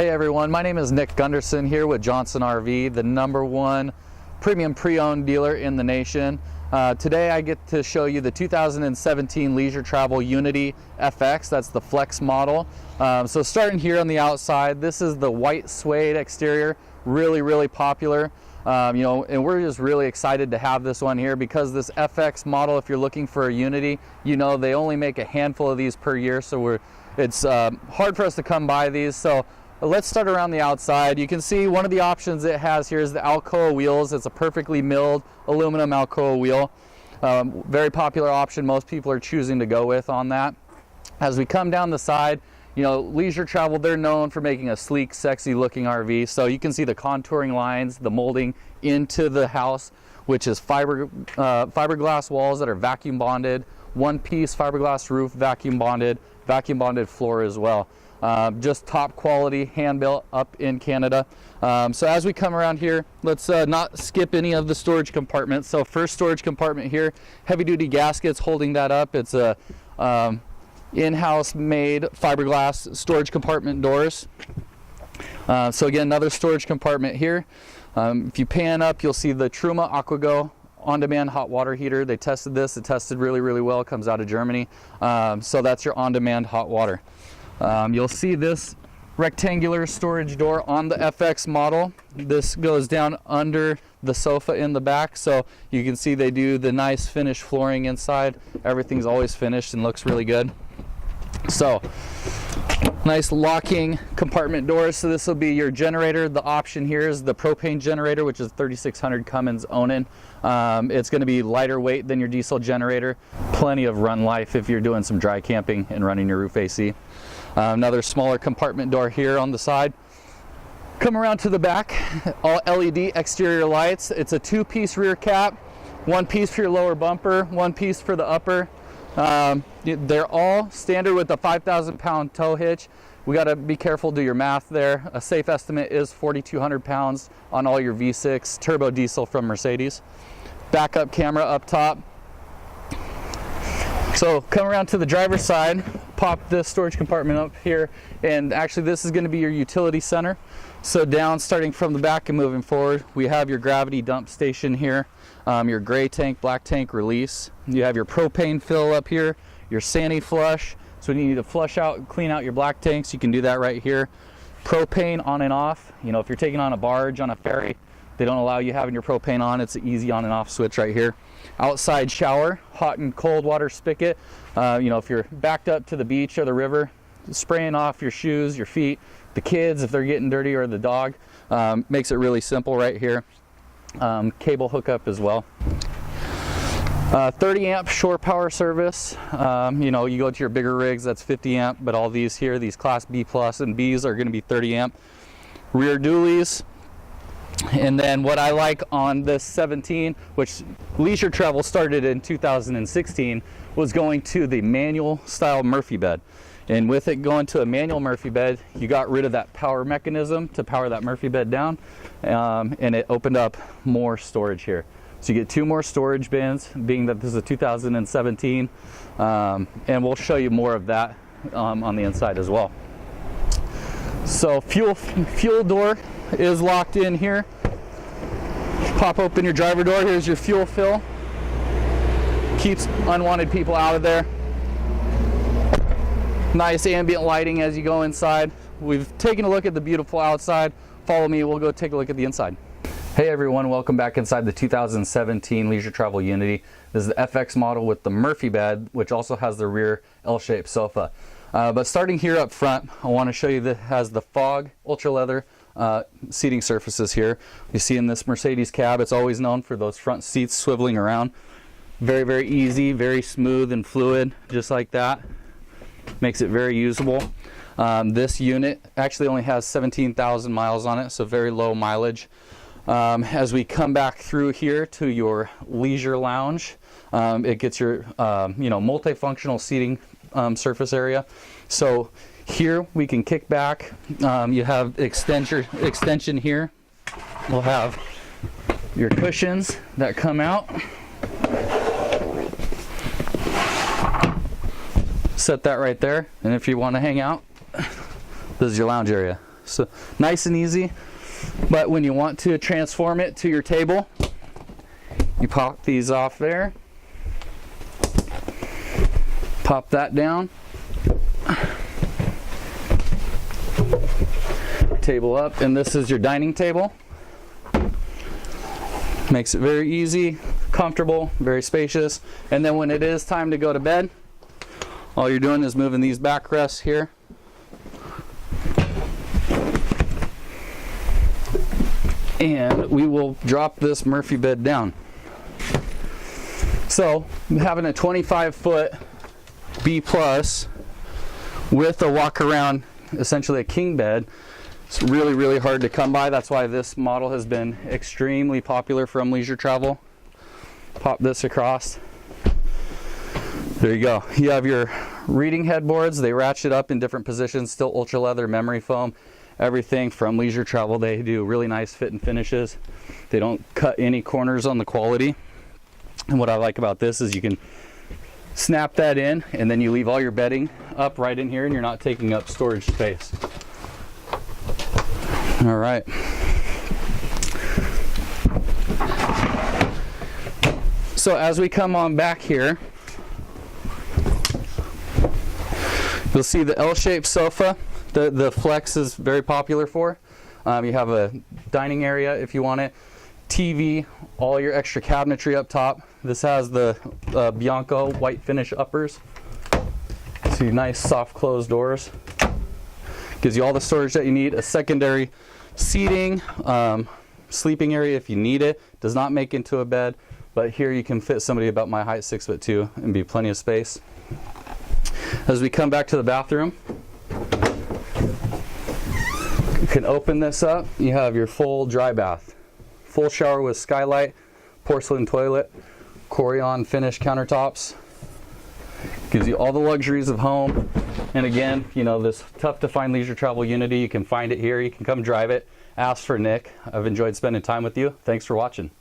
Hey everyone, my name is Nick Gunderson here with Johnson RV, the #1 premium pre-owned dealer in the nation. Today I get to show you the 2017 Leisure Travel Unity FX. That's the Flex model. So starting here on the outside, this is the white suede exterior, really popular. And we're just really excited to have this one here because this FX model, if you're looking for a Unity, they only make a handful of these per year, so it's hard for us to come by these. So let's start around the outside. You can see one of the options it has here is the Alcoa wheels. It's a perfectly milled aluminum Alcoa wheel. Very popular option. Most people are choosing to go with on that. As we come down the side, Leisure Travel, they're known for making a sleek, sexy looking RV. So you can see the contouring lines, the molding into the house, which is fiberglass walls that are vacuum bonded, one-piece fiberglass roof, vacuum bonded floor as well. Just top quality, hand built up in Canada. So as we come around here, let's not skip any of the storage compartments. So first storage compartment here, heavy duty gaskets holding that up. It's a in-house made fiberglass storage compartment doors. So again, another storage compartment here. If you pan up, you'll see the Truma AquaGo on-demand hot water heater. They tested this, it tested really well. It comes out of Germany. So that's your on-demand hot water. You'll see this rectangular storage door on the FX model. This goes down under the sofa in the back, so you can see they do the nice finished flooring inside. Everything's always finished and looks really good. So nice locking compartment doors. So this will be your generator. The option here is the propane generator, which is 3600 Cummins Onan. It's going to be lighter weight than your diesel generator. Plenty of run life if you're doing some dry camping and running your roof AC. Another smaller compartment door here on the side. Come around to the back, all LED exterior lights. It's a two-piece rear cap, one piece for your lower bumper, one piece for the upper. They're all standard with a 5,000-pound tow hitch. We got to be careful, do your math there. A safe estimate is 4,200 pounds on all your V6 turbo diesel from Mercedes. Backup camera up top. So come around to the driver's side, pop this storage compartment up here, and actually this is going to be your utility center. So down, starting from the back and moving forward, we have your gravity dump station here, your gray tank, black tank release. You have your propane fill up here, your Sani flush. So when you need to flush out and clean out your black tanks, you can do that right here. Propane on and off. If you're taking on a barge, on a ferry, they don't allow you having your propane on. It's an easy on and off switch right here. Outside shower, hot and cold water spigot. If you're backed up to the beach or the river, spraying off your shoes, your feet, the kids if they're getting dirty, or the dog, makes it really simple right here. Cable hookup as well. 30 amp shore power service. You go to your bigger rigs, that's 50 amp, but all these here, these class B plus and Bs, are going to be 30 amp. Rear dualies. And then what I like on this 17, which Leisure Travel started in 2016, was going to the manual style Murphy bed. And with it going to a manual Murphy bed, you got rid of that power mechanism to power that Murphy bed down, and it opened up more storage here. So you get 2 more storage bins, being that this is a 2017, and we'll show you more of that on the inside as well. So fuel door is locked in here. Pop open your driver door. Here's your fuel fill. Keeps unwanted people out of there. Nice ambient lighting as you go inside. We've taken a look at the beautiful outside. Follow me, we'll go take a look at the inside. Hey everyone, welcome back inside the 2017 Leisure Travel Unity. This is the FX model with the Murphy bed, which also has the rear L-shaped sofa. But starting here up front, I want to show you that it has the Fog ultra leather seating surfaces here. You see in this Mercedes cab, it's always known for those front seats swiveling around. Very easy, very smooth and fluid, just like that. Makes it very usable. This unit actually only has 17,000 miles on it, so very low mileage. As we come back through here to your leisure lounge, it gets your multifunctional seating surface area. So here we can kick back. You have extension here. We'll have your cushions that come out. Set that right there, and if you want to hang out, this is your lounge area. So nice and easy. But when you want to transform it to your table, you pop these off there, pop that down, table up, and this is your dining table. Makes it very easy, comfortable, very spacious. And then when it is time to go to bed, all you're doing is moving these backrests here. And we will drop this Murphy bed down. So having a 25-foot B plus with a walk around, essentially a king bed, it's really, really hard to come by. That's why this model has been extremely popular from leisure travel. Pop this across. There you go. You have your reading headboards. They ratchet up in different positions, still ultra leather, memory foam. Everything from leisure travel. They do really nice fit and finishes. They don't cut any corners on the quality. And what I like about this is you can snap that in, and then you leave all your bedding up right in here, and you're not taking up storage space. All right. So as we come on back here, you'll see the L-shaped sofa. The Flex is very popular for. You have a dining area if you want it, TV, all your extra cabinetry up top. This has the Bianco white finish uppers. See, nice soft closed doors. Gives you all the storage that you need. A secondary seating, sleeping area if you need it. Does not make into a bed, but here you can fit somebody about my height, 6'2", and be plenty of space. As we come back to the bathroom, you can open this up. You have your full dry bath, full shower with skylight, porcelain toilet, Corian finish countertops. Gives you all the luxuries of home. And again, you know, this tough to find leisure travel Unity, you can find it here. You can come drive it. Ask for Nick. I've enjoyed spending time with you. Thanks for watching.